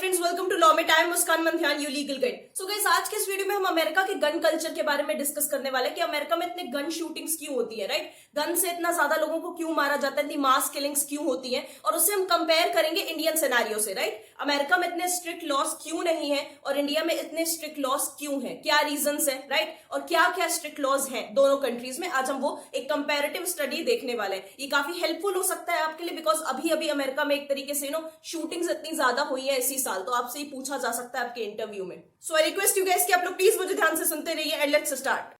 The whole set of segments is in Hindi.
फ्रेंड्स, वेलकम टू लॉ में टाइम मुस्कान मंथियान you legal guide. So guys, आज के इस वीडियो में हम अमेरिका के गन कल्चर के बारे में डिस्कस करने वाले हैं कि अमेरिका में इतने गन शूटिंग्स क्यों होती है, राइट। गन से इतना ज्यादा लोगों को क्यों मारा जाता है, इतनी मास किलिंग्स क्यों होती है, और उससे हम कंपेयर करेंगे इंडियन सिनेरियो से, राइट। अमेरिका में इतने स्ट्रिक्ट लॉस क्यों नहीं है और इंडिया में इतने स्ट्रिक्ट लॉस क्यों है, क्या रीजंस है, राइट, और क्या क्या स्ट्रिक्ट लॉज हैं दोनों कंट्रीज में। आज हम वो एक कंपेरेटिव स्टडी देखने वाले हैं। ये काफी हेल्पफुल हो सकता है आपके लिए, बिकॉज अभी अभी अमेरिका में एक तरीके से शूटिंग्स इतनी ज्यादा हुई है इसी साल, तो आपसे ही पूछा जा सकता है आपके इंटरव्यू में। सो आई रिक्वेस्ट यू गाइस कि आप लोग प्लीज मुझे ध्यान से सुनते रहिए एंड लेट्स स्टार्ट।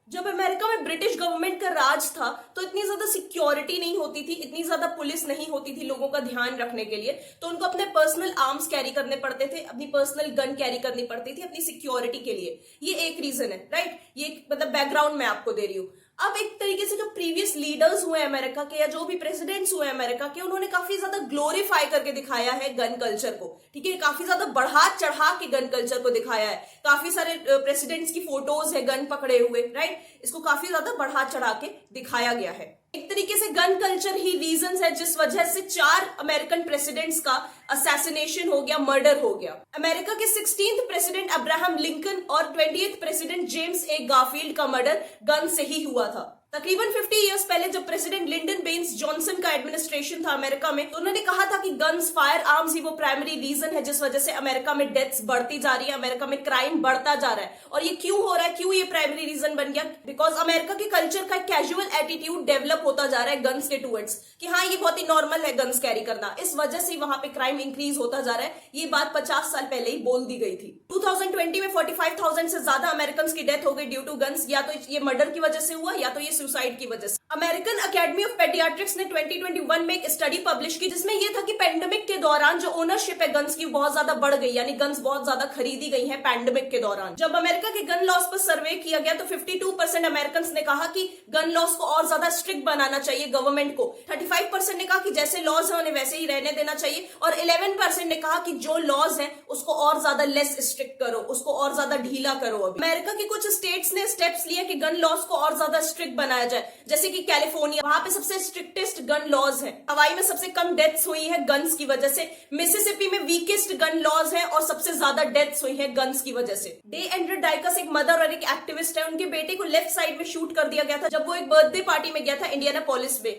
जब अमेरिका में ब्रिटिश गवर्नमेंट का राज था तो इतनी ज्यादा सिक्योरिटी नहीं होती थी, इतनी ज्यादा पुलिस नहीं होती थी लोगों का ध्यान रखने के लिए, तो उनको अपने पर्सनल आर्म्स कैरी करने पड़ते थे, अपनी पर्सनल गन कैरी करनी पड़ती थी अपनी सिक्योरिटी के लिए। ये एक रीजन है, राइट। ये मतलब बैकग्राउंड मैं आपको दे रही हूँ। अब एक तरीके से जो प्रीवियस लीडर्स हुए अमेरिका के या जो भी प्रेसिडेंट्स हुए अमेरिका के, उन्होंने काफी ज्यादा ग्लोरीफाई करके दिखाया है गन कल्चर को, ठीक है। काफी ज्यादा बढ़ा चढ़ा के गन कल्चर को दिखाया है। काफी सारे प्रेसिडेंट्स की फोटोज है गन पकड़े हुए, राइट। इसको काफी ज्यादा बढ़ा चढ़ा के दिखाया गया है। एक तरीके से गन कल्चर ही रीजन है जिस वजह से 4 अमेरिकन प्रेसिडेंट्स का असैसिनेशन हो गया, मर्डर हो गया। अमेरिका के 16th प्रेसिडेंट अब्राहम लिंकन और 20th प्रेसिडेंट जेम्स ए गारफील्ड का मर्डर गन से ही हुआ था। तकरीबन 50 इयर्स पहले जब प्रेसिडेंट लिंडन बेंस जॉनसन का एडमिनिस्ट्रेशन था अमेरिका में, तो उन्होंने कहा था कि गन्स, फायर आर्म्स ही वो प्राइमरी रीजन है जिस वजह से अमेरिका में डेथ्स बढ़ती जा रही है, अमेरिका में क्राइम बढ़ता जा रहा है। और ये क्यों हो रहा है, क्यों ये प्राइमरी रीजन बन गया? बिकॉज अमेरिका के कल्चर का कैजुअल एटीट्यूड डेवलप होता जा रहा है गन्स के टूवर्ड्स, कि हाँ ये बहुत ही नॉर्मल है गन्स कैरी करना। इस वजह से वहां पे क्राइम इंक्रीज होता जा रहा है। ये बात 50 साल पहले ही बोल दी गई थी। 2020 में 45,000 से ज्यादा अमेरिकन की डेथ हो गई ड्यू टू गन्स। या तो ये मर्डर की वजह से हुआ या तो ये सुसाइड की वजह से। अमेरिकन अकेडमी ऑफ पेडियाट्रिक्स ने 2021 में एक स्टडी पब्लिश की जिसमें यह था कि पैंडेमिक के दौरान जो ओनरशिप है गन्स की बहुत ज्यादा बढ़ गई, यानी गन्स बहुत ज्यादा खरीदी गई हैं पैंडेमिक के दौरान। जब अमेरिका के गन लॉस पर सर्वे किया गया तो 52% अमेरिकन ने कहा कि गन लॉस को और ज्यादा स्ट्रिक्ट बनाना चाहिए गवर्नमेंट को। 35% ने कहा कि जैसे लॉज है उन्हें वैसे ही रहने देना चाहिए, और 11% ने कहा कि जो लॉज है उसको और ज्यादा लेस स्ट्रिक्ट करो, उसको और ज्यादा ढीला करो। अभी अमेरिका के कुछ स्टेट्स ने स्टेप्स लिए कि गन लॉस को और ज्यादा स्ट्रिक्ट बनाया जाए, जैसे कि कैलिफोर्निया, वहां पे सबसे स्ट्रिक्टेस्ट गन लॉज है। हवाई में सबसे कम डेथ्स हुई है गन्स की वजह से। मिसिसिपी में वीकेस्ट गन लॉज है और सबसे ज्यादा डेथ्स हुई है गन्स की वजह से। डे एंड्रे डाइकस एक मदर और एक एक्टिविस्ट है, उनके बेटे को लेफ्ट साइड में शूट कर दिया गया था जब वो एक बर्थडे पार्टी में गया था इंडियानापोलिस में।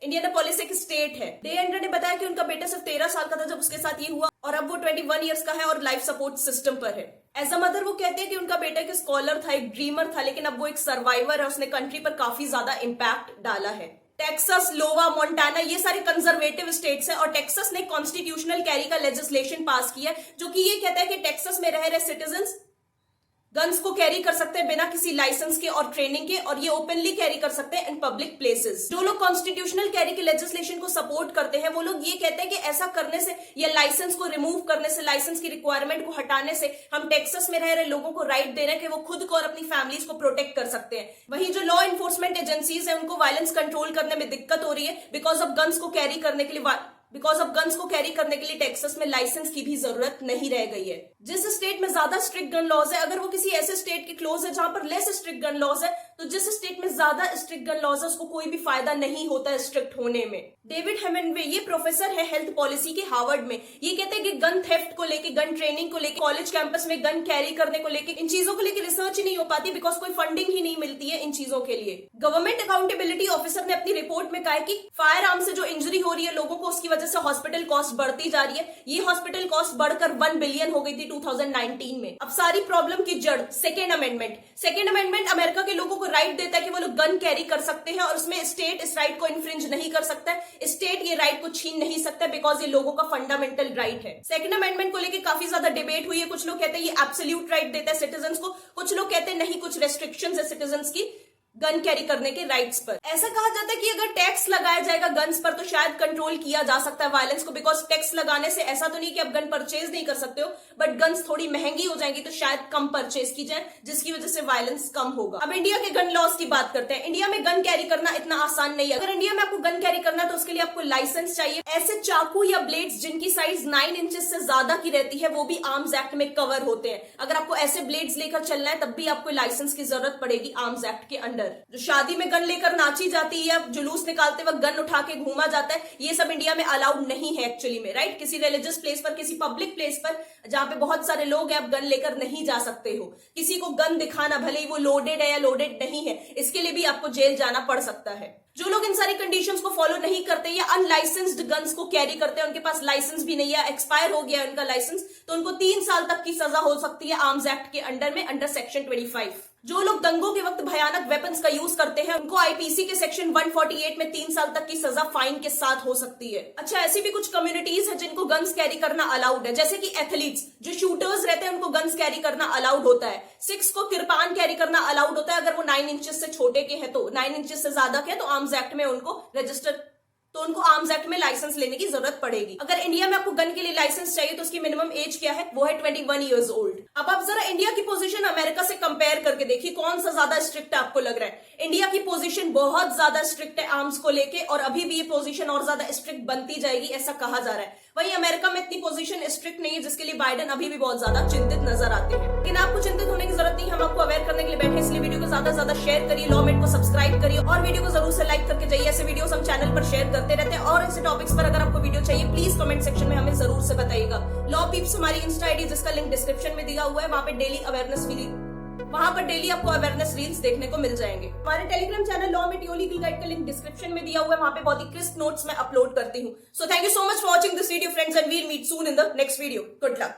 इंडियानापोलिस एक स्टेट है। डे एंड्रे ने बताया कि उनका बेटा सिर्फ 13 साल का था जब उसके साथ ये हुआ, और अब वो 21 इयर्स का है और लाइफ सपोर्ट सिस्टम पर है। एज अ मदर वो कहते हैं कि उनका बेटा एक स्कॉलर था, एक ड्रीमर था, लेकिन अब वो एक सर्वाइवर है। उसने कंट्री पर काफी ज्यादा इम्पैक्ट डाला है। टेक्सास, लोवा, मोंटाना, ये सारे कंजर्वेटिव स्टेट्स हैं, और टेक्सास ने कॉन्स्टिट्यूशनल कैरी का लेजिस्लेशन पास किया जो कि ये कहता है कि टेक्सास में रह रहे सिटीजन्स गन्स को कैरी कर सकते हैं बिना किसी लाइसेंस के और ट्रेनिंग के, और ये ओपनली कैरी कर सकते हैं इन पब्लिक प्लेसेस। जो लोग कॉन्स्टिट्यूशनल कैरी के लेजिस्लेशन को सपोर्ट करते हैं वो लोग ये कहते हैं कि ऐसा करने से या लाइसेंस को रिमूव करने से, लाइसेंस की रिक्वायरमेंट को हटाने से हम टेक्सास में रह रहे लोगों को राइट दे रहे हैं कि वो खुद को और अपनी फैमिलीज को प्रोटेक्ट कर सकते हैं। वहीं जो लॉ इन्फोर्समेंट एजेंसीज है उनको वायलेंस कंट्रोल करने में दिक्कत हो रही है बिकॉज ऑफ गन्स को कैरी करने के लिए टेक्सास में लाइसेंस की भी जरूरत नहीं रह गई है। जिस स्टेट में ज्यादा स्ट्रिक्ट गन लॉज है, अगर वो किसी ऐसे स्टेट के क्लोज है जहां पर लेस स्ट्रिक्ट गन लॉज है, तो जिस स्टेट में ज्यादा स्ट्रिक्ट गन लॉज है उसको कोई भी फायदा नहीं होता है स्ट्रिक्ट होने में। डेविड हेमिंगवे, ये प्रोफेसर है हेल्थ पॉलिसी के हार्वर्ड में, ये कहते हैं कि गन थेफ्ट को लेके, गन ट्रेनिंग को लेके, कॉलेज कैंपस में गन कैरी करने को लेके, इन चीजों को लेके रिसर्च ही नहीं हो पाती बिकॉज कोई फंडिंग ही नहीं मिलती है इन चीजों के लिए। गवर्नमेंट अकाउंटेबिलिटी ऑफिसर ने अपनी रिपोर्ट में कहा है कि फायर आर्म से जो इंजरी हो रही है लोगों को, उसकी वजह से हॉस्पिटल कॉस्ट बढ़ती जा रही है। ये हॉस्पिटल कॉस्ट बढ़कर 1 बिलियन हो गई थी 2019 में। अब सारी प्रॉब्लम की जड़ सेकेंड अमेंडमेंट अमेरिका के लोगों को राइट देता है कि वो लोग गन कैरी कर सकते हैं, और उसमें स्टेट इस राइट को इन्फ्रिंज नहीं कर सकता है, स्टेट ये राइट को छीन नहीं सकता बिकॉज ये लोगों का फंडामेंटल राइट है। सेकेंड अमेंडमेंट को लेकर काफी ज्यादा डिबेट हुई है। कुछ लोग कहते हैं ये एब्सोल्यूट राइट देता है सिटीजन्स को, कुछ लोग कहते हैं नहीं, कुछ रेस्ट्रिक्शंस है सिटीजन्स की गन कैरी करने के राइट्स पर। ऐसा कहा जाता है कि अगर टैक्स लगाया जाएगा गन्स पर तो शायद कंट्रोल किया जा सकता है वायलेंस को, बिकॉज टैक्स लगाने से ऐसा तो नहीं कि आप गन परचेज नहीं कर सकते हो, बट गन्स थोड़ी महंगी हो जाएंगी तो शायद कम परचेज की जाए, जिसकी वजह से वायलेंस कम होगा। अब इंडिया के गन लॉस की बात करते हैं। इंडिया में गन कैरी करना इतना आसान नहीं है। अगर इंडिया में आपको गन कैरी करना है तो उसके लिए आपको लाइसेंस चाहिए। ऐसे चाकू या ब्लेड्स जिनकी साइज 9 इंचेस से ज्यादा की रहती है वो भी आर्म्स एक्ट में कवर होते हैं। अगर आपको ऐसे ब्लेड्स लेकर चलना है तब भी आपको लाइसेंस की जरूरत पड़ेगी आर्म्स एक्ट के अंडर। अंडर। जो शादी में गन लेकर नाची जाती है या जुलूस निकालते वक्त गन उठा के घूमा जाता है, ये सब इंडिया में अलाउड नहीं है एक्चुअली में, राइट। किसी रिलीजियस प्लेस पर, किसी पब्लिक प्लेस पर जहां पे बहुत सारे लोग हैं, आप गन लेकर नहीं जा सकते हो। किसी को गन दिखाना, भले ही वो लोडेड है या लोडेड नहीं है, इसके लिए भी आपको जेल जाना पड़ सकता है। जो लोग इन सारी कंडीशंस को फॉलो नहीं करते या अनलाइसेंस्ड गन्स को कैरी करते हैं, उनके पास लाइसेंस भी नहीं है, एक्सपायर हो गया उनका लाइसेंस, तो उनको 3 साल तक की सजा हो सकती है आर्म्स एक्ट के अंडर में, अंडर सेक्शन 25। जो लोग दंगों के वक्त भयानक वेपन्स का यूज करते हैं, उनको आईपीसी के सेक्शन 148 में 3 साल तक की सजा फाइन के साथ हो सकती है। अच्छा, ऐसी भी कुछ कम्युनिटीज है जिनको गन्स कैरी करना अलाउड है, जैसे कि एथलीट्स, जो शूटर्स रहते हैं, उनको गन्स कैरी करना अलाउड होता है। 6 को किरपान कैरी करना अलाउड होता है, अगर वो 9 इंचेस से छोटे के हैं तो, 9 इंचेस से ज्यादा के तो आर्म्स एक्ट में उनको रजिस्टर, तो उनको आर्म्स एक्ट में लाइसेंस लेने की जरूरत पड़ेगी। अगर इंडिया में आपको गन के लिए लाइसेंस चाहिए तो उसकी मिनिमम एज क्या है, वो है 21 ईयर्स ओल्ड। अब आप जरा इंडिया की पोजीशन अमेरिका से कंपेयर करके देखिए, कौन सा ज्यादा स्ट्रिक्ट आपको लग रहा है। इंडिया की पोजीशन बहुत ज्यादा स्ट्रिक्ट है आर्म्स को लेके, और अभी भी ये पोजीशन और ज्यादा स्ट्रिक्ट बनती जाएगी, ऐसा कहा जा रहा है। वहीं अमेरिका में इतनी पोजीशन स्ट्रिक्ट नहीं है, जिसके लिए बाइडेन अभी भी बहुत ज्यादा चिंतित नजर आते हैं। लेकिन आपको चिंतित होने की जरूरत नहीं, हम आपको अवेयर करने के लिए बैठे, इसलिए वीडियो को ज्यादा से ज्यादा शेयर करिए, लॉमेट को सब्सक्राइब करिए और वीडियो को जरूर से लाइक करके जाइए। ऐसे वीडियोस हम चैनल पर शेयर करते रहते हैं, और ऐसे टॉपिक्स पर अगर आपको वीडियो चाहिए प्लीज कमेंट सेक्शन में हमें जरूर से बताइएगा। लॉ पीप्स हमारी इंस्टा आईडी, जिसका लिंक डिस्क्रिप्शन में दिया हुआ है, वहां पर डेली आपको अवेयरनेस रील्स देखने को मिल जाएंगे। हमारे टेलीग्राम चैनल लॉ में लीगल गाइड का लिंक डिस्क्रिप्शन में दिया हुआ है, वहां पे बहुत ही क्रिस्प नोट्स मैं अपलोड करती हूँ। So thank you so much for watching this video friends, and we'll meet soon in the next video. Good luck.